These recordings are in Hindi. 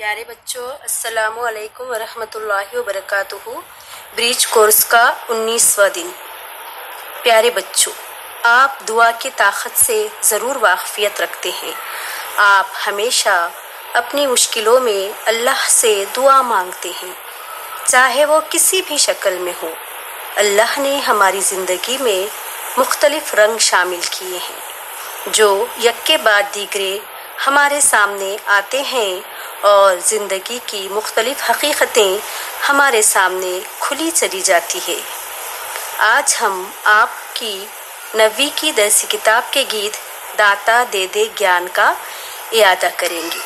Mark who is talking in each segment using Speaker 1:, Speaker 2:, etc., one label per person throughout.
Speaker 1: प्यारे बच्चों, अस्सलामु अलैकुम वरहमतुल्लाहि वबरकातुहू। ब्रीच कोर्स का 19वां दिन। प्यारे बच्चों, आप दुआ की ताकत से ज़रूर वाक़फ़ियत रखते हैं। आप हमेशा अपनी मुश्किलों में अल्लाह से दुआ मांगते हैं, चाहे वो किसी भी शक्ल में हो। अल्लाह ने हमारी ज़िंदगी में मुख्तलिफ़ रंग शामिल किए हैं, जो यक्के बाद दीगरे हमारे सामने आते हैं और ज़िंदगी की मुख्तलिफ़ हकीकतें हमारे सामने खुली चली जाती है। आज हम आपकी 9वीं की दरसी किताब के गीत दाता दे दे ज्ञान का इयादा करेंगे।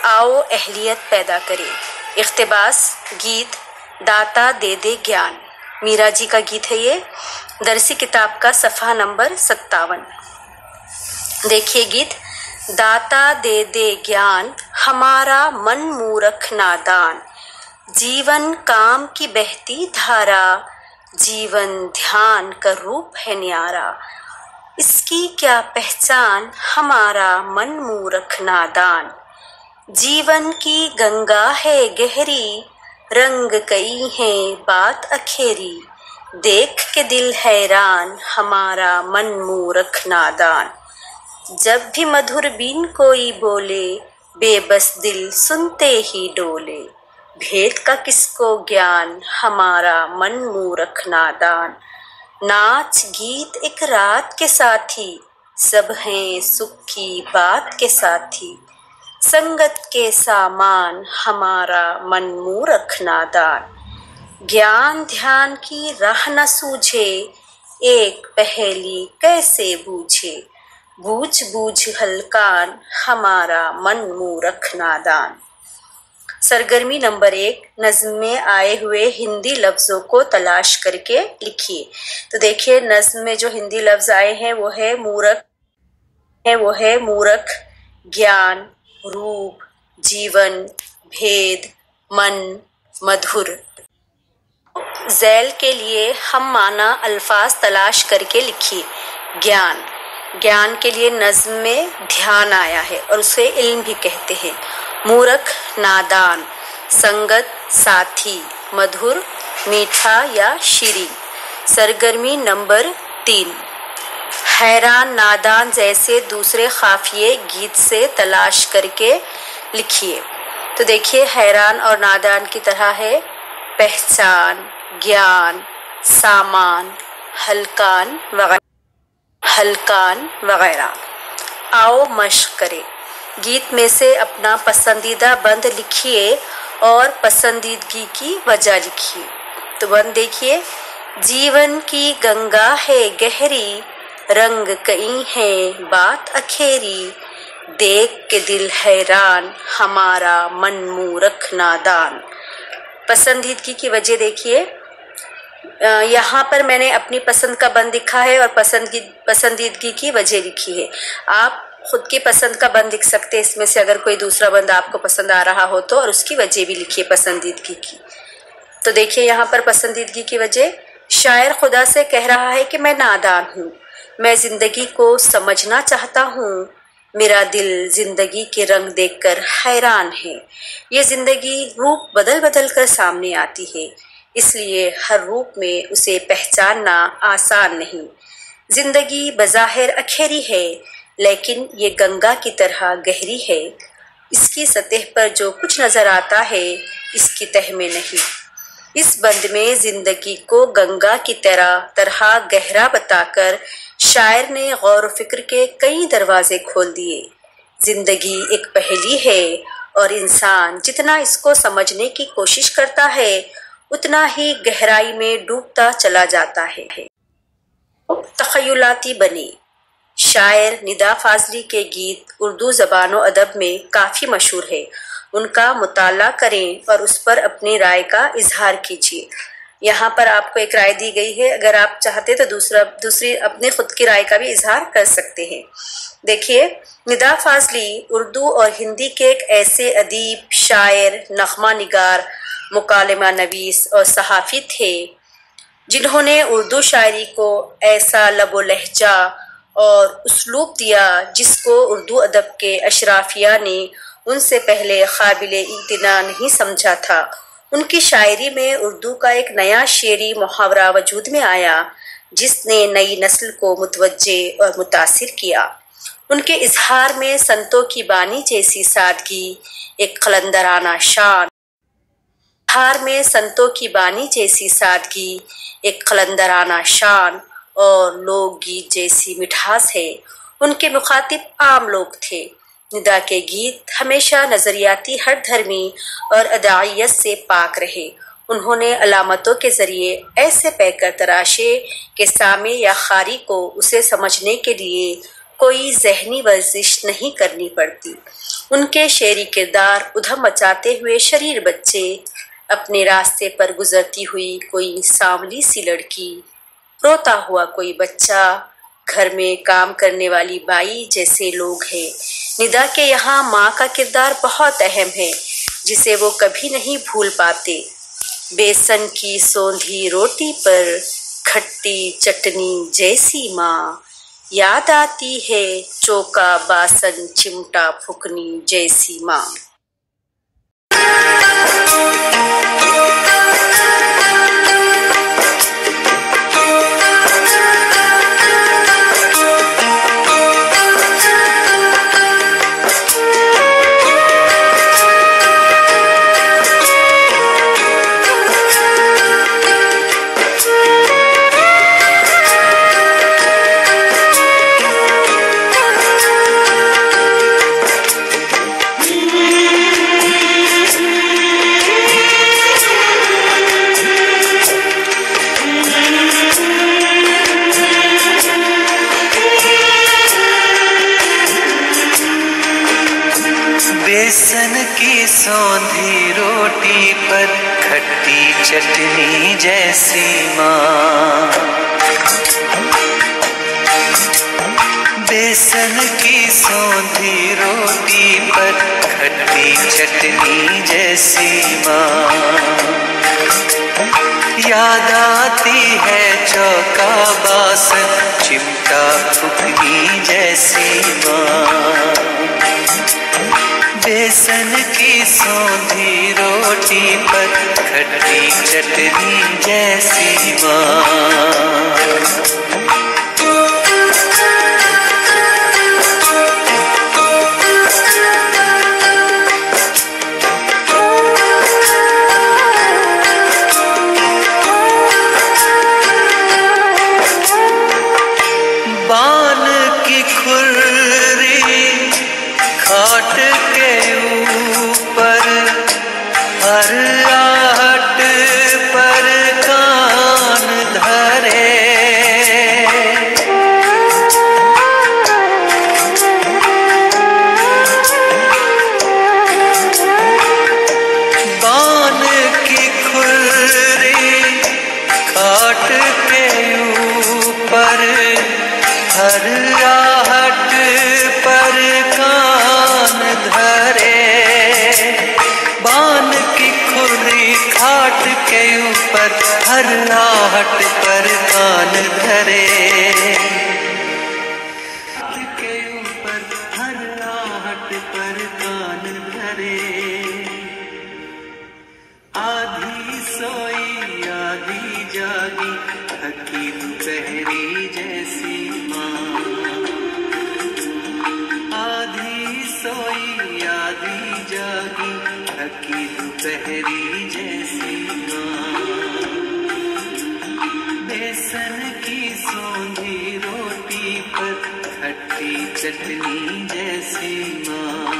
Speaker 1: आओ अहलियत पैदा करें। इख्तिबास गीत दाता दे दे ज्ञान, मीरा जी का गीत है ये। दरसी किताब का सफ़हा नंबर 57। देखिए गीत। दाता दे दे ज्ञान, हमारा मन मूरख नादान। जीवन काम की बहती धारा, जीवन ध्यान का रूप है न्यारा। इसकी क्या पहचान, हमारा मन मूरख नादान। जीवन की गंगा है गहरी, रंग कई हैं बात अखेरी। देख के दिल हैरान, हमारा मन मूरख नादान। जब भी मधुर बीन कोई बोले, बेबस दिल सुनते ही डोले। भेद का किसको ज्ञान, हमारा मन मूरख नादान। नाच गीत एक रात के साथी, सब हैं सुख की बात के साथी। संगत के सामान, हमारा मन मूरख नादान। ज्ञान ध्यान की राह न सूझे, एक पहेली कैसे बूझे। बूझ बूझ हलकान, हमारा मन मूरख नादान। सरगर्मी नंबर 1, नज़्म में आए हुए हिंदी लफ्ज़ों को तलाश करके लिखिए। तो देखिए, नज़्म में जो हिंदी लफ्ज़ आए हैं वो है मूरख, ज्ञान, रूप, जीवन, भेद, मन, मधुर। ज़ैल के लिए हम माना अल्फाज तलाश करके लिखिए। ज्ञान, ज्ञान के लिए नज़्म में ध्यान आया है और उसे इल्म भी कहते हैं। मूरख नादान, संगत साथी, मधुर मीठा या शीरीन। सरगर्मी नंबर 3, हैरान नादान जैसे दूसरे काफिये गीत से तलाश करके लिखिए। तो देखिए, हैरान और नादान की तरह है पहचान, ज्ञान, सामान, हलकान वगैरह। आओ मश्क करें। गीत में से अपना पसंदीदा बंद लिखिए और पसंदीदगी की वजह लिखिए। तो बंद देखिए। जीवन की गंगा है गहरी, रंग कई हैं बात अखेरी। देख के दिल हैरान, हमारा मन मूरख नादान। पसंदीदगी की वजह देखिए। यहाँ पर मैंने अपनी पसंद का बंद लिखा है और पसंदीदगी की वजह लिखी है। आप खुद की पसंद का बंद लिख सकते हैं इसमें से, अगर कोई दूसरा बंद आपको पसंद आ रहा हो तो, और उसकी वजह भी लिखिए पसंदीदगी की। तो देखिए यहाँ पर पसंदीदगी की वजह, शायर खुदा से कह रहा है कि मैं नादान हूँ, मैं जिंदगी को समझना चाहता हूँ। मेरा दिल जिंदगी के रंग देखकर हैरान है। ये जिंदगी रूप बदल बदल कर सामने आती है, इसलिए हर रूप में उसे पहचानना आसान नहीं। जिंदगी बज़ाहिर अखेरी है, लेकिन ये गंगा की तरह गहरी है। इसकी सतह पर जो कुछ नज़र आता है, इसकी तह में नहीं। इस बंद में जिंदगी को गंगा की तरह गहरा बताकर शायर ने गौर फिक्र के कई दरवाजे खोल दिए। जिंदगी एक पहेली है और इंसान जितना इसको समझने की कोशिश करता है, उतना ही गहराई में डूबता चला जाता है। तख़य्युलाती बने। शायर निदा फाजली के गीत उर्दू ज़बान और अदब में काफ़ी मशहूर है। उनका मुताला करें और उस पर अपनी राय का इजहार कीजिए। यहाँ पर आपको एक राय दी गई है, अगर आप चाहते तो दूसरी अपने खुद की राय का भी इजहार कर सकते हैं। देखिए, निदा फाजली उर्दू और हिंदी के एक ऐसे अदीब, शायर, नग़मा निगार, मुकालमा नवीस और सहाफ़ी थे जिन्होंने उर्दू शायरी को ऐसा लबो लहजा और उसलूब दिया जिसको उर्दू अदब के अशराफिया ने उनसे पहले काबिल इम्तिना नहीं समझा था। उनकी शायरी में उर्दू का एक नया शेरी मुहावरा वजूद में आया जिसने नई नस्ल को मुतवज्जे और मुतासिर किया। उनके इजहार में संतों की बानी जैसी सादगी, एक कलंदराना शान, हार में संतों की बानी जैसी सादगी, एक कलंदराना शान और लोकगीत जैसी मिठास है। उनके मुखातिब आम लोग थे। निदा के गीत हमेशा नजरियाती हर धर्मी और अदायत से पाक रहे। उन्होंने अलामतों के जरिए ऐसे पैकर तराशे कि सामे या खारी को उसे समझने के लिए कोई जहनी वर्जिश नहीं करनी पड़ती। उनके शेरी किरदार उधम मचाते हुए शरीर बच्चे, अपने रास्ते पर गुजरती हुई कोई सांवली सी लड़की, रोता हुआ कोई बच्चा, घर में काम करने वाली बाई जैसे लोग हैं। निदा के यहाँ माँ का किरदार बहुत अहम है जिसे वो कभी नहीं भूल पाते। बेसन की सौंधी रोटी पर खट्टी चटनी जैसी माँ, याद आती है चौका बासन चिमटा फुकनी जैसी माँ।
Speaker 2: बेसन की सौंधी रोटी पर खट्टी चटनी जैसी माँ, बेसन की सौंधी रोटी पर खट्टी चटनी जैसी माँ, याद आती है चौका बासन चिमटा फुकनी जैसी माँ। बेसन की सौंधी रोटी पर खट्टी चटनी जैसी माँ। बान की खुर्री खाट के ऊपर, हर आहट पर कान धरे, बान की खुर्री खाट के ऊपर, हर आहट पर कान धरे, बान की खुर्री खाट के ऊपर, हर आहट पर कान धरे, के ऊपर हर आहट पर कान धरे। आधी सोई आधी जागी थकी दोपहरी जैसी माँ, आधी सोई आधी जागी थकी दोपहरी जैसी माँ। बेसन की सौंधी रोटी पर खट्टी चटनी जैसी माँ।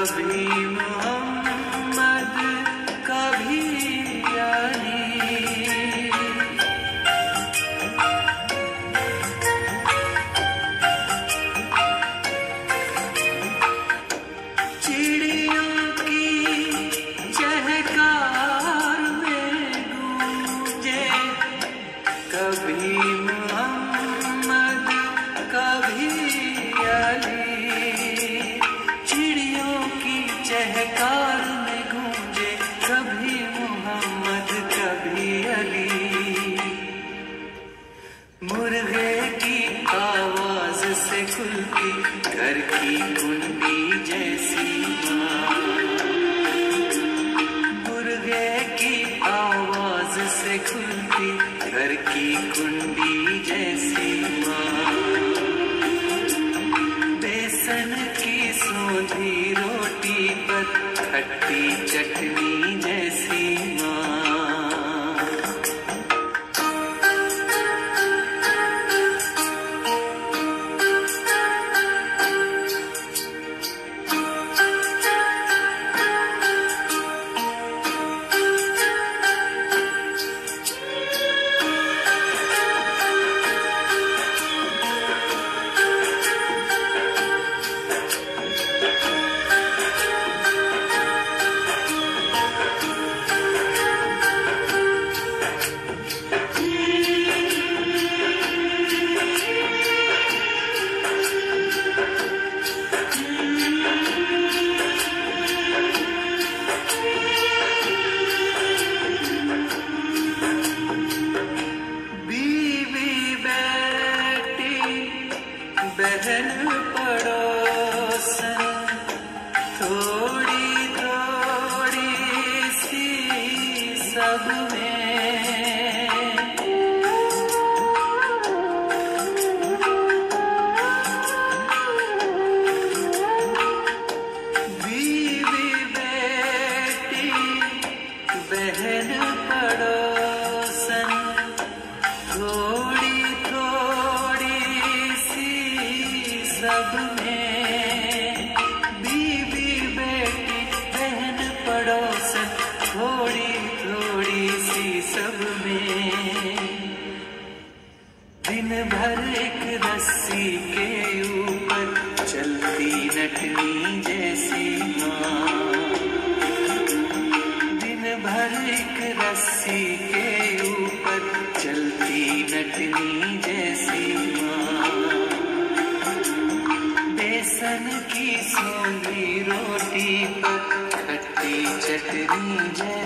Speaker 2: कभी मोहम्मद कभी अली। चिड़ियों की चहकार में गूंजे कभी मोहम्मद कभी अली। चिड़ियों की चहकार में गूंजे कभी मोहम्मद कभी अली। मुर्गे की आवाज से खुलती घर की कुंडी जैसी माँ। मुर्गे की आवाज से खुलती घर की कुंडी जैसी माँ। बेसन की सोंधी रोटी पर खट्टी चटनी जैसी माँ। बहन पड़ोसन थोड़ी थोड़ी सी सब में। बीवी बेटी बहन पड़ोसन थोड़ी थोड़ी सब में। बीवी बेटी बहन पड़ोसन थोड़ी थोड़ी सी सब में। दिन भर एक रस्सी के ऊपर चलती नटनी जैसी माँ। दिन भर एक रस्सी के ऊपर चलती नटनी जैसी माँ। बेसन की सोंधी रोटी पर खट्टी चटनी जैसी